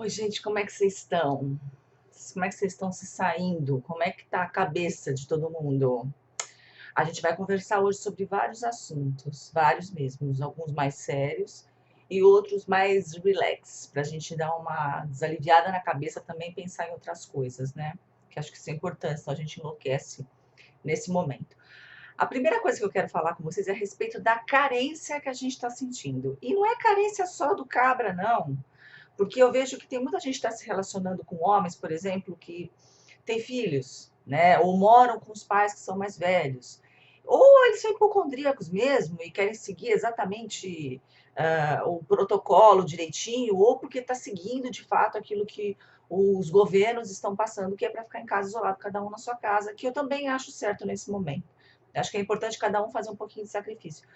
Oi, gente, como é que vocês estão? Como é que vocês estão se saindo? Como é que tá a cabeça de todo mundo? A gente vai conversar hoje sobre vários assuntos, vários mesmos, alguns mais sérios e outros mais relax, para a gente dar uma desaliviada na cabeça também e pensar em outras coisas, né? Que acho que isso é importante, senão a gente enlouquece nesse momento. A primeira coisa que eu quero falar com vocês é a respeito da carência que a gente está sentindo. E não é carência só do cabra, não. Porque eu vejo que tem muita gente que está se relacionando com homens, por exemplo, que têm filhos, né? Ou moram com os pais que são mais velhos. Ou eles são hipocondríacos mesmo e querem seguir exatamente o protocolo direitinho, ou porque está seguindo de fato aquilo que os governos estão passando, que é para ficar em casa isolado, cada um na sua casa, que eu também acho certo nesse momento. Acho que é importante cada um fazer um pouquinho de sacrifício.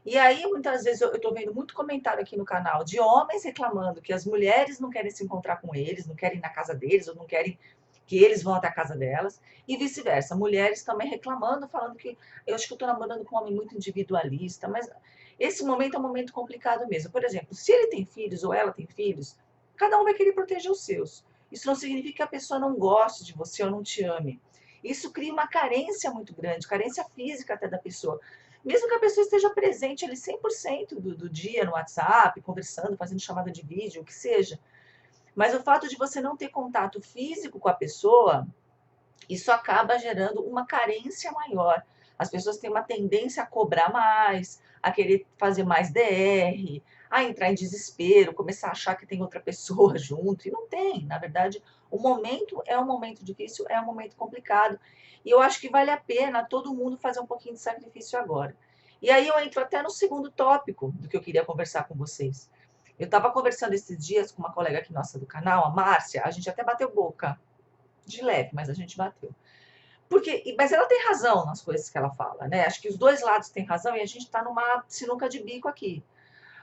E aí, muitas vezes, eu estou vendo muito comentário aqui no canal de homens reclamando que as mulheres não querem se encontrar com eles, não querem ir na casa deles, ou não querem que eles vão até a casa delas, e vice-versa. Mulheres também reclamando, falando que eu acho que eu estou namorando com um homem muito individualista, mas esse momento é um momento complicado mesmo. Por exemplo, se ele tem filhos ou ela tem filhos, cada um vai querer proteger os seus. Isso não significa que a pessoa não goste de você ou não te ame. Isso cria uma carência muito grande, carência física até da pessoa. Mesmo que a pessoa esteja presente ali 100% do dia no WhatsApp, conversando, fazendo chamada de vídeo, o que seja. Mas o fato de você não ter contato físico com a pessoa, isso acaba gerando uma carência maior. As pessoas têm uma tendência a cobrar mais, a querer fazer mais DR, a entrar em desespero, começar a achar que tem outra pessoa junto, e não tem. Na verdade, o momento é um momento difícil, é um momento complicado, e eu acho que vale a pena todo mundo fazer um pouquinho de sacrifício agora. E aí eu entro até no segundo tópico do que eu queria conversar com vocês. Eu estava conversando esses dias com uma colega aqui nossa do canal, a Márcia, a gente até bateu boca, de leve, mas a gente bateu. Mas ela tem razão nas coisas que ela fala, né? Acho que os dois lados têm razão e a gente está numa sinuca de bico aqui.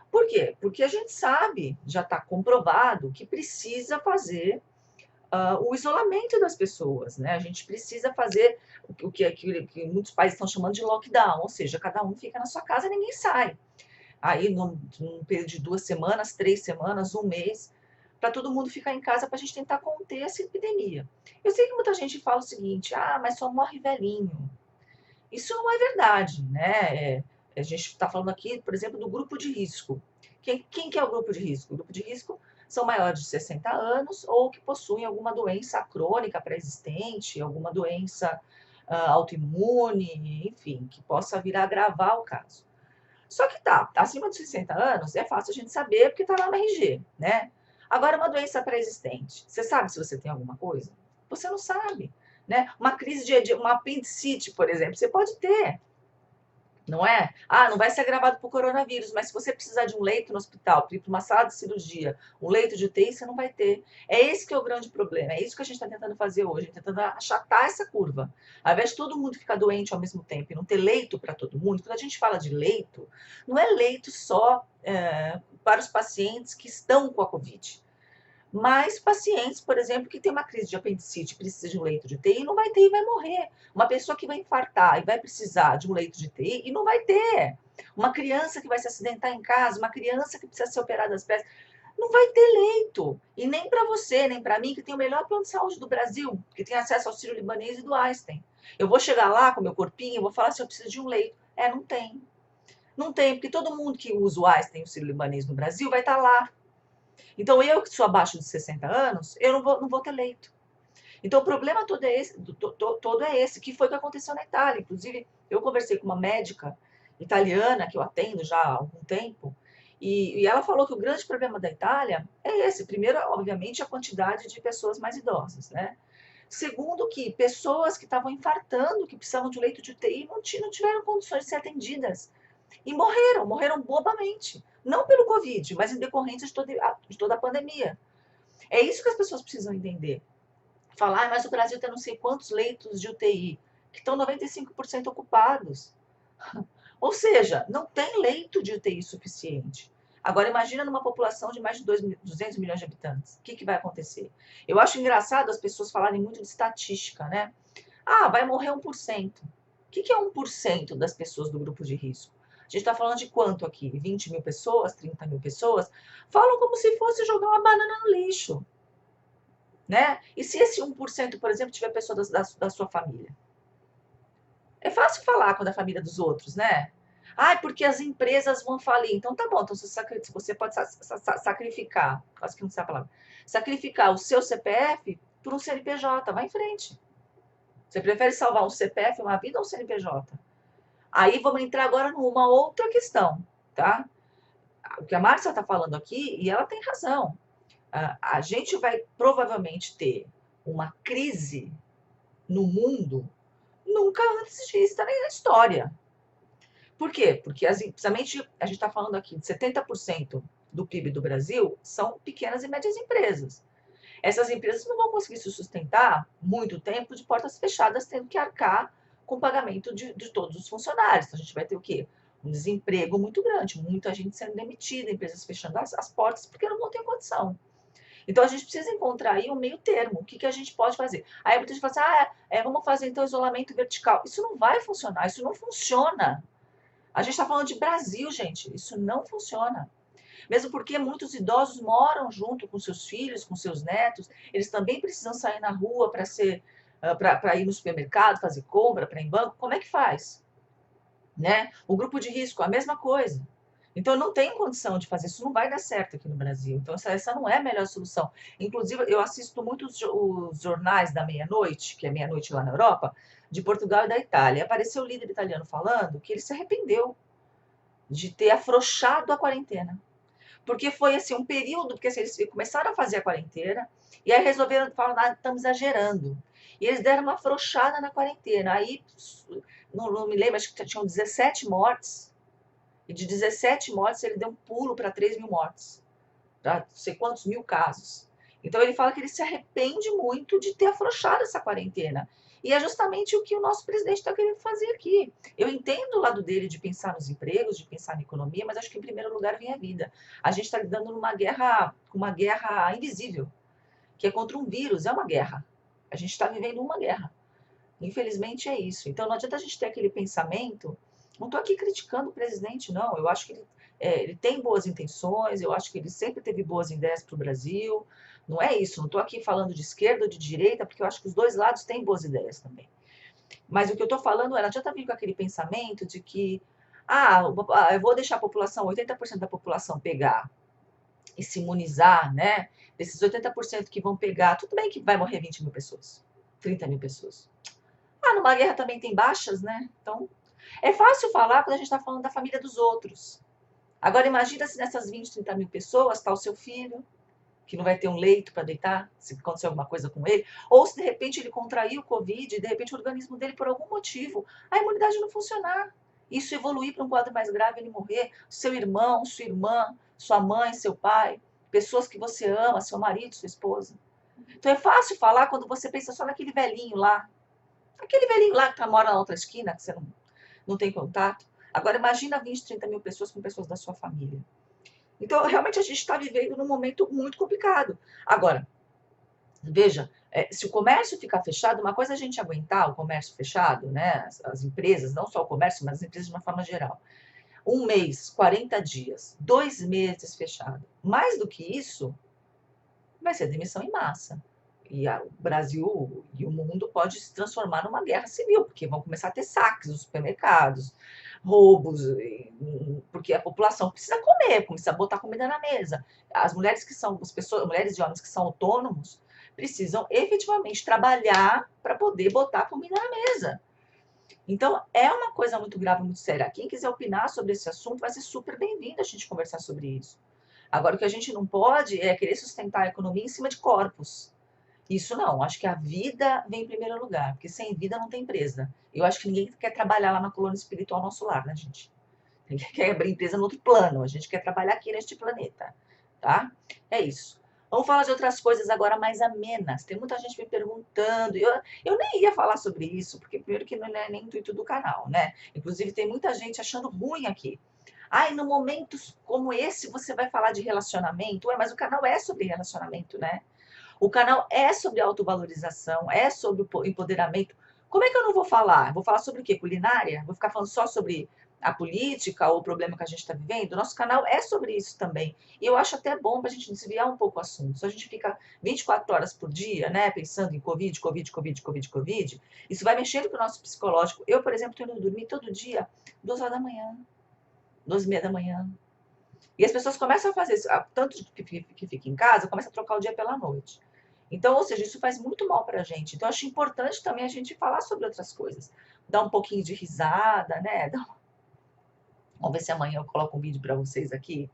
Por quê? Porque a gente sabe, já está comprovado, que precisa fazer o isolamento das pessoas, né? A gente precisa fazer que muitos países estão chamando de lockdown, ou seja, cada um fica na sua casa e ninguém sai. Aí, num período de 2 semanas, 3 semanas, um mês, para todo mundo ficar em casa para a gente tentar conter essa epidemia. Eu sei que muita gente fala o seguinte: ah, mas só morre velhinho. Isso não é verdade, né? A gente está falando aqui, por exemplo, do grupo de risco. Quem que é o grupo de risco? O grupo de risco são maiores de 60 anos ou que possuem alguma doença crônica pré-existente, alguma doença autoimune, enfim, que possa vir a agravar o caso. Só que tá, acima dos 60 anos é fácil a gente saber porque tá lá no RG, né? Agora, uma doença pré-existente, você sabe se você tem alguma coisa? Você não sabe, né? Uma crise uma apendicite, por exemplo, você pode ter, não é? Ah, não vai ser agravado por coronavírus, mas se você precisar de um leito no hospital, para ir para uma sala de cirurgia, um leito de UTI, você não vai ter. É esse que é o grande problema, é isso que a gente está tentando fazer hoje, tentando achatar essa curva. Ao invés de todo mundo ficar doente ao mesmo tempo e não ter leito para todo mundo, quando a gente fala de leito, não é leito só para os pacientes que estão com a Covid. Mas pacientes, por exemplo, que tem uma crise de apendicite, precisa de um leito de UTI, não vai ter e vai morrer. Uma pessoa que vai infartar e vai precisar de um leito de UTI e não vai ter. Uma criança que vai se acidentar em casa, uma criança que precisa ser operada das pernas, não vai ter leito. E nem para você, nem para mim, que tem o melhor plano de saúde do Brasil, que tem acesso ao Sírio Libanês e do Einstein. Eu vou chegar lá com meu corpinho e vou falar se eu preciso de um leito. Não tem. Não tem, porque todo mundo que usa o Einstein e o Sírio Libanês no Brasil vai estar lá. Então, eu que sou abaixo de 60 anos, eu não vou ter leito. Então, o problema todo é esse, que foi o que aconteceu na Itália. Inclusive, eu conversei com uma médica italiana, que eu atendo já há algum tempo, e ela falou que o grande problema da Itália é esse. Primeiro, obviamente, a quantidade de pessoas mais idosas, né? Segundo, que pessoas que estavam infartando, que precisavam de um leito de UTI, não tiveram condições de ser atendidas. E morreram bobamente. Não pelo Covid, mas em decorrência de toda a pandemia. É isso que as pessoas precisam entender. Falar, mas o Brasil tem não sei quantos leitos de UTI, que estão 95% ocupados. Ou seja, não tem leito de UTI suficiente. Agora, imagina numa população de mais de 200 milhões de habitantes. O que vai acontecer? Eu acho engraçado as pessoas falarem muito de estatística, né? Ah, vai morrer 1%. O que é 1% das pessoas do grupo de risco? gente está falando de quanto aqui? 20 mil pessoas, 30 mil pessoas? Falam como se fosse jogar uma banana no lixo, né? E se esse 1%, por exemplo, tiver pessoa da sua família? É fácil falar quando é a família dos outros, né? Ah, porque as empresas vão falir. Então tá bom, então você pode sacrificar, quase que não sei a palavra, sacrificar o seu CPF por um CNPJ, vai em frente. Você prefere salvar um CPF, uma vida ou um CNPJ? Aí vamos entrar agora numa outra questão, tá? O que a Márcia está falando aqui, e ela tem razão. A gente vai provavelmente ter uma crise no mundo nunca antes vista na história. Por quê? Porque, precisamente, a gente está falando aqui de 70% do PIB do Brasil são pequenas e médias empresas. Essas empresas não vão conseguir se sustentar muito tempo de portas fechadas, tendo que arcar com o pagamento de todos os funcionários. Então, a gente vai ter o quê? Um desemprego muito grande, muita gente sendo demitida, empresas fechando as portas porque não vão ter condição. Então, a gente precisa encontrar aí um meio termo. O que a gente pode fazer? Aí muita gente fala assim, vamos fazer então isolamento vertical. Isso não vai funcionar, isso não funciona. A gente está falando de Brasil, gente. Isso não funciona. Mesmo porque muitos idosos moram junto com seus filhos, com seus netos. Eles também precisam sair na rua para ir no supermercado, fazer compra, para ir em banco. Como é que faz? Né? O grupo de risco, a mesma coisa. Então, eu não tenho condição de fazer isso, não vai dar certo aqui no Brasil. Então, essa não é a melhor solução. Inclusive, eu assisto muito os jornais da meia-noite, que é meia-noite lá na Europa, de Portugal e da Itália. Apareceu o líder italiano falando que ele se arrependeu de ter afrouxado a quarentena. Porque foi assim um período, porque assim, eles começaram a fazer a quarentena, e aí resolveram falar, estamos exagerando. E eles deram uma afrouxada na quarentena. Aí, não me lembro, acho que tinham 17 mortes. E de 17 mortes, ele deu um pulo para 3 mil mortes. Para não sei quantos mil casos. Então, ele fala que ele se arrepende muito de ter afrouxado essa quarentena. E é justamente o que o nosso presidente está querendo fazer aqui. Eu entendo o lado dele de pensar nos empregos, de pensar na economia, mas acho que em primeiro lugar vem a vida. A gente está lidando numa guerra, uma guerra invisível, que é contra um vírus, é uma guerra. A gente está vivendo uma guerra. Infelizmente é isso. Então não adianta a gente ter aquele pensamento. Não estou aqui criticando o presidente, não. Eu acho que ele tem boas intenções, eu acho que ele sempre teve boas ideias para o Brasil. Não é isso. Não estou aqui falando de esquerda ou de direita, porque eu acho que os dois lados têm boas ideias também. Mas o que eu estou falando é, não adianta vir com aquele pensamento de que, eu vou deixar a população, 80% da população pegar e se imunizar, né? Desses 80% que vão pegar, tudo bem que vai morrer 20 mil pessoas, 30 mil pessoas. Numa guerra também tem baixas, né? Então, é fácil falar quando a gente está falando da família dos outros. Agora, imagina se nessas 20, 30 mil pessoas está o seu filho, que não vai ter um leito para deitar, se acontecer alguma coisa com ele, ou se de repente ele contraiu o Covid, e de repente o organismo dele, por algum motivo, a imunidade não funcionar. Isso evoluir para um quadro mais grave, ele morrer, seu irmão, sua irmã, sua mãe, seu pai, pessoas que você ama, seu marido, sua esposa. Então é fácil falar quando você pensa só naquele velhinho lá, aquele velhinho lá que mora na outra esquina, que você não tem contato. Agora, imagina 20, 30 mil pessoas com pessoas da sua família. Então, realmente, a gente está vivendo num momento muito complicado. Agora, veja, se o comércio ficar fechado, uma coisa é a gente aguentar o comércio fechado, né? As empresas, não só o comércio, mas as empresas de uma forma geral. 1 mês, 40 dias, 2 meses fechado. Mais do que isso, vai ser demissão em massa. E o Brasil e o mundo pode se transformar numa guerra civil, porque vão começar a ter saques nos supermercados, roubos, porque a população precisa comer, precisa botar comida na mesa. As mulheres que são, mulheres e homens que são autônomos, precisam efetivamente trabalhar para poder botar comida na mesa. Então, é uma coisa muito grave, muito séria. Quem quiser opinar sobre esse assunto vai ser super bem-vindo a gente conversar sobre isso. Agora, o que a gente não pode é querer sustentar a economia em cima de corpos. Isso não, acho que a vida vem em primeiro lugar, porque sem vida não tem empresa. Eu acho que ninguém quer trabalhar lá na colônia espiritual nosso lar, né, gente? Ninguém quer abrir empresa no outro plano, a gente quer trabalhar aqui neste planeta, tá? É isso. Vamos falar de outras coisas agora mais amenas. Tem muita gente me perguntando. Eu nem ia falar sobre isso, porque primeiro que não é nem intuito do canal, né? Inclusive, tem muita gente achando ruim aqui. No momentos como esse você vai falar de relacionamento. Mas o canal é sobre relacionamento, né? O canal é sobre autovalorização, é sobre empoderamento. Como é que eu não vou falar? Vou falar sobre o quê? Culinária? Vou ficar falando só sobre a política ou o problema que a gente está vivendo, nosso canal é sobre isso também. E eu acho até bom para a gente desviar um pouco o assunto. Se a gente fica 24 horas por dia, né, pensando em Covid, Covid, Covid, Covid, Covid, isso vai mexendo com o nosso psicológico. Eu, por exemplo, estou indo dormir todo dia, 2 horas da manhã, 2h30 da manhã. E as pessoas começam a fazer isso, tanto que fica em casa, começa a trocar o dia pela noite. Então, ou seja, isso faz muito mal para a gente. Então, eu acho importante também a gente falar sobre outras coisas. Dar um pouquinho de risada, né? Vamos ver se amanhã eu coloco um vídeo para vocês aqui.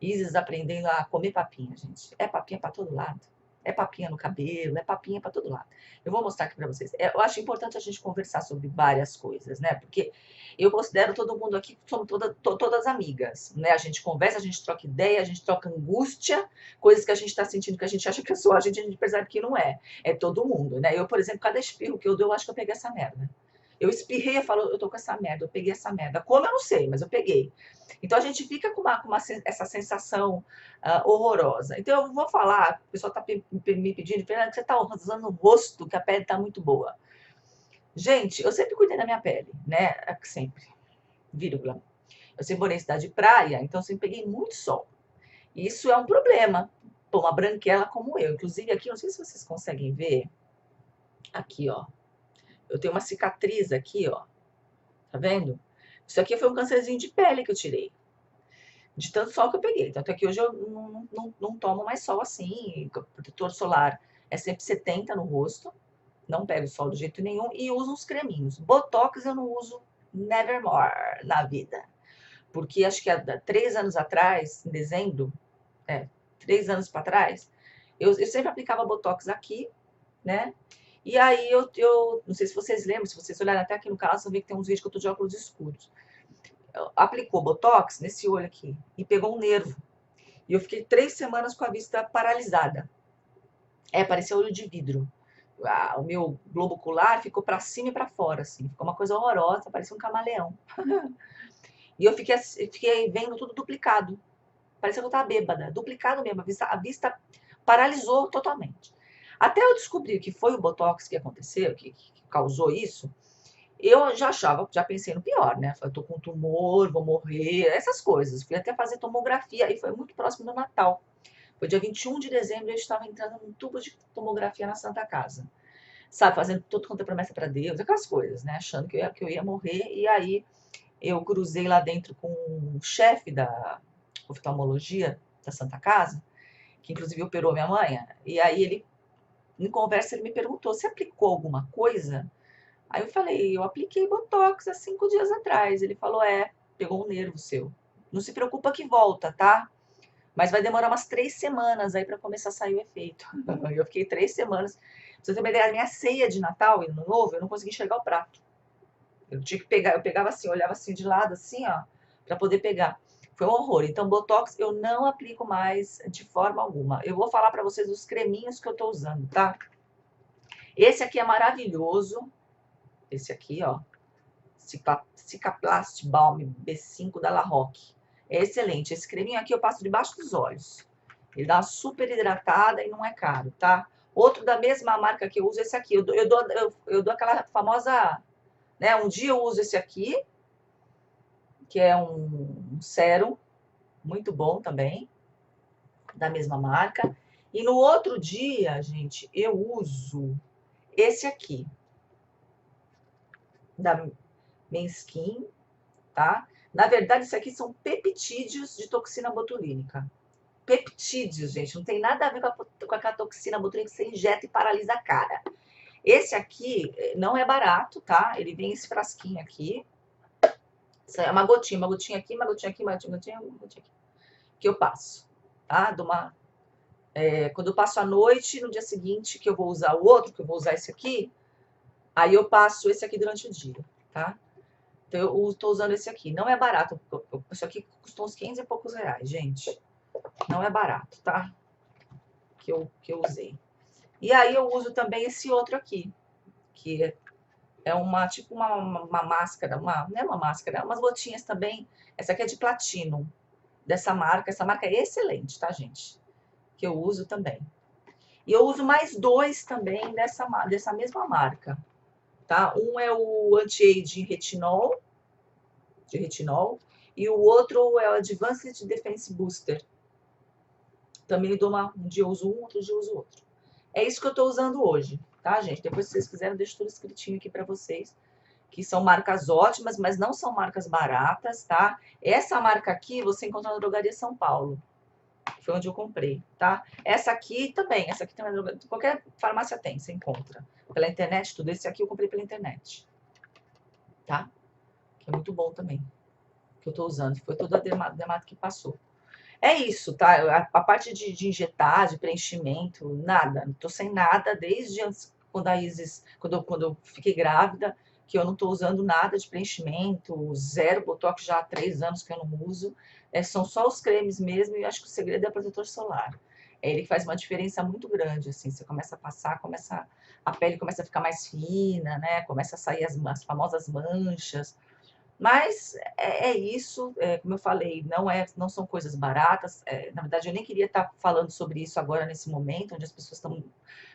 Isis aprendendo a comer papinha, gente. É papinha para todo lado. É papinha no cabelo, é papinha para todo lado. Eu vou mostrar aqui para vocês. Eu acho importante a gente conversar sobre várias coisas, né? Porque eu considero todo mundo aqui, somos todas amigas, né? A gente conversa, a gente troca ideia, a gente troca angústia, coisas que a gente está sentindo, que a gente acha que é só a gente percebe que não é. É todo mundo, né? Eu, por exemplo, cada espirro que eu dou, eu acho que eu peguei essa merda. Eu espirrei e falo, eu tô com essa merda, eu peguei essa merda. Como eu não sei, mas eu peguei. Então a gente fica com essa sensação horrorosa. Então eu vou falar, o pessoal está me pedindo, Fernanda, que você está usando o rosto, que a pele está muito boa. Gente, eu sempre cuidei da minha pele, né? Sempre, vírgula. Eu sempre morei em cidade de praia, então eu sempre peguei muito sol. Isso é um problema para uma branquela como eu. Inclusive aqui, não sei se vocês conseguem ver, aqui, ó. Eu tenho uma cicatriz aqui, ó. Tá vendo? Isso aqui foi um câncerzinho de pele que eu tirei. De tanto sol que eu peguei. Tanto é que hoje eu não tomo mais sol assim. Protetor solar é sempre 70 no rosto. Não pego sol de jeito nenhum. E uso uns creminhos. Botox eu não uso nevermore na vida. Porque acho que há 3 anos atrás, em dezembro, 3 anos para trás, eu sempre aplicava Botox aqui, né? E aí eu não sei se vocês lembram, se vocês olharem até aqui no canal, vocês vão ver que tem uns vídeos que eu tô de óculos escuros. Aplicou Botox nesse olho aqui e pegou um nervo. E eu fiquei 3 semanas com a vista paralisada. Parecia olho de vidro. O meu globo ocular ficou para cima e para fora, assim. Ficou uma coisa horrorosa, parecia um camaleão. E eu fiquei vendo tudo duplicado. Parecia que eu estava bêbada. Duplicado mesmo. A vista paralisou totalmente. Até eu descobrir que foi o Botox que aconteceu, que causou isso, eu já pensei no pior, né? Falei, tô com tumor, vou morrer, essas coisas. Fui até fazer tomografia e foi muito próximo do Natal. Foi dia 21 de dezembro e eu estava entrando num tubo de tomografia na Santa Casa. Sabe, fazendo tudo quanto é promessa para Deus, aquelas coisas, né? Achando que eu ia morrer. E aí eu cruzei lá dentro com o chefe da oftalmologia da Santa Casa, que inclusive operou minha mãe. E aí ele, em conversa, ele me perguntou, você aplicou alguma coisa? Aí eu falei, eu apliquei Botox há 5 dias atrás. Ele falou, pegou um nervo seu. Não se preocupa que volta, tá? Mas vai demorar umas 3 semanas aí para começar a sair o efeito. Eu fiquei 3 semanas. Pra você ter uma ideia, a minha ceia de Natal e Ano Novo, eu não consegui enxergar o prato. Eu tinha que pegar, eu pegava assim, olhava assim de lado, assim, ó, para poder pegar. Foi um horror. Então, Botox eu não aplico mais de forma alguma. Eu vou falar para vocês os creminhos que eu tô usando, tá? Esse aqui é maravilhoso. Esse aqui, ó. Cicaplast Balm B5 da La Roche. É excelente. Esse creminho aqui eu passo debaixo dos olhos. Ele dá uma super hidratada e não é caro, tá? Outro da mesma marca que eu uso, esse aqui. Eu dou aquela famosa, né? Um dia eu uso esse aqui, que é um sérum, muito bom também, da mesma marca. E no outro dia, gente, eu uso esse aqui, da Menskin, tá? Na verdade, isso aqui são peptídeos de toxina botulínica. Peptídeos, gente, não tem nada a ver com aquela toxina botulínica que você injeta e paralisa a cara. Esse aqui não é barato, tá? Ele vem esse frasquinho aqui. Isso é uma gotinha aqui, uma gotinha aqui, uma gotinha aqui. Que eu passo, tá? Quando eu passo à noite, no dia seguinte, que eu vou usar o outro, que eu vou usar esse aqui, aí eu passo esse aqui durante o dia, tá? Então, eu estou usando esse aqui. Não é barato. Isso aqui custou uns 500 e poucos reais, gente. Não é barato, tá? Que eu usei. E aí eu uso também esse outro aqui, que é tipo uma máscara, não é uma máscara, é umas gotinhas também. Essa aqui é de platino, dessa marca. Essa marca é excelente, tá, gente? Que eu uso também. E eu uso mais 2 também dessa mesma marca, tá? Um é o Anti-Aging Retinol, de retinol. E o outro é o Advanced Defense Booster. Também dou um dia eu uso um, outro dia eu uso outro. É isso que eu estou usando hoje, tá, gente? Depois, se vocês quiserem, eu deixo tudo escritinho aqui para vocês. Que são marcas ótimas, mas não são marcas baratas, tá? Essa marca aqui você encontra na Drogaria São Paulo. Foi onde eu comprei, tá? Essa aqui também qualquer farmácia tem, você encontra. Pela internet, tudo. Esse aqui eu comprei pela internet, tá? Que é muito bom também, que eu tô usando. Foi toda a dermato que passou. É isso, tá? A parte de injetar, de preenchimento, nada. Não tô sem nada desde antes, quando a Isis, quando eu fiquei grávida, que eu não tô usando nada de preenchimento, zero Botox já há 3 anos que eu não uso. São só os cremes mesmo e acho que o segredo é o protetor solar. É ele que faz uma diferença muito grande, assim. Você começa a passar, a pele começa a ficar mais fina, né? Começa a sair as famosas manchas. Mas é isso, como eu falei, não são coisas baratas. Na verdade, eu nem queria estar falando sobre isso agora, nesse momento, onde as pessoas estão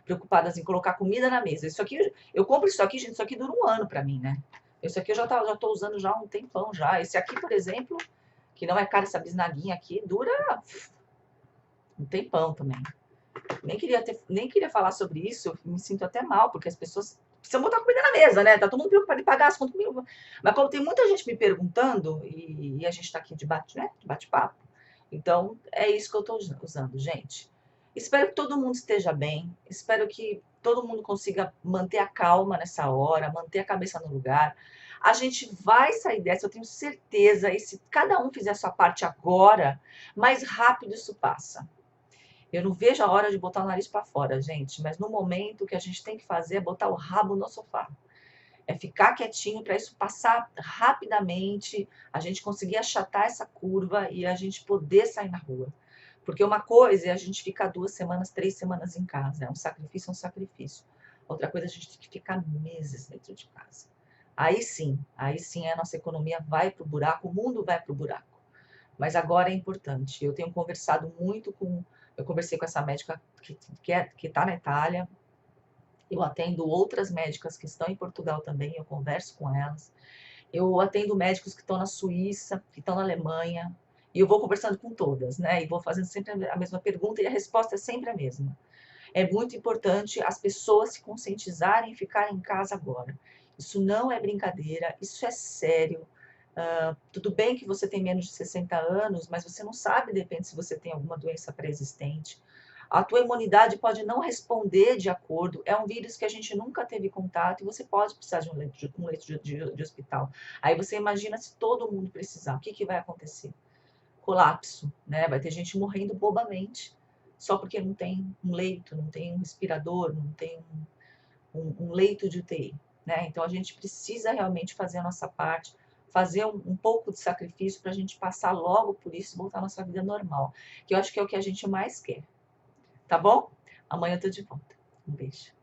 preocupadas em colocar comida na mesa. Isso aqui, eu compro isso aqui, gente, isso aqui dura um ano para mim, né? Isso aqui eu já estou usando já há um tempão já. Esse aqui, por exemplo, que não é caro, essa bisnaguinha aqui, dura um tempão também. Nem queria falar sobre isso, eu me sinto até mal, porque as pessoas precisam botar comida na mesa, né? Tá todo mundo preocupado em pagar as contas comigo. Mas como tem muita gente me perguntando, e a gente tá aqui de bate-papo, então é isso que eu tô usando, gente. Espero que todo mundo esteja bem, espero que todo mundo consiga manter a calma nessa hora, manter a cabeça no lugar. A gente vai sair dessa, eu tenho certeza, e se cada um fizer a sua parte agora, mais rápido isso passa. Eu não vejo a hora de botar o nariz para fora, gente, mas no momento o que a gente tem que fazer é botar o rabo no sofá. É ficar quietinho para isso passar rapidamente, a gente conseguir achatar essa curva e a gente poder sair na rua. Porque uma coisa é a gente ficar 2 semanas, 3 semanas em casa. É um sacrifício, é um sacrifício. Outra coisa é a gente tem que ficar meses dentro de casa. Aí sim a nossa economia vai para o buraco, o mundo vai para o buraco. Mas agora é importante. Eu tenho conversado muito eu conversei com essa médica que está na Itália. Eu atendo outras médicas que estão em Portugal também, eu converso com elas. Eu atendo médicos que estão na Suíça, que estão na Alemanha, e eu vou conversando com todas, né? E vou fazendo sempre a mesma pergunta e a resposta é sempre a mesma. É muito importante as pessoas se conscientizarem e ficarem em casa agora. Isso não é brincadeira, isso é sério. Tudo bem que você tem menos de 60 anos, mas você não sabe, de repente, se você tem alguma doença pré-existente. A tua imunidade pode não responder de acordo. É um vírus que a gente nunca teve contato e você pode precisar de um leito de hospital. Aí você imagina se todo mundo precisar. O que vai acontecer? Colapso, né? Vai ter gente morrendo bobamente só porque não tem um leito, não tem um respirador, não tem um leito de UTI, né? Então a gente precisa realmente fazer a nossa parte, fazer um pouco de sacrifício para a gente passar logo por isso e voltar à nossa vida normal, que eu acho que é o que a gente mais quer. Tá bom? Amanhã eu tô de volta. Um beijo.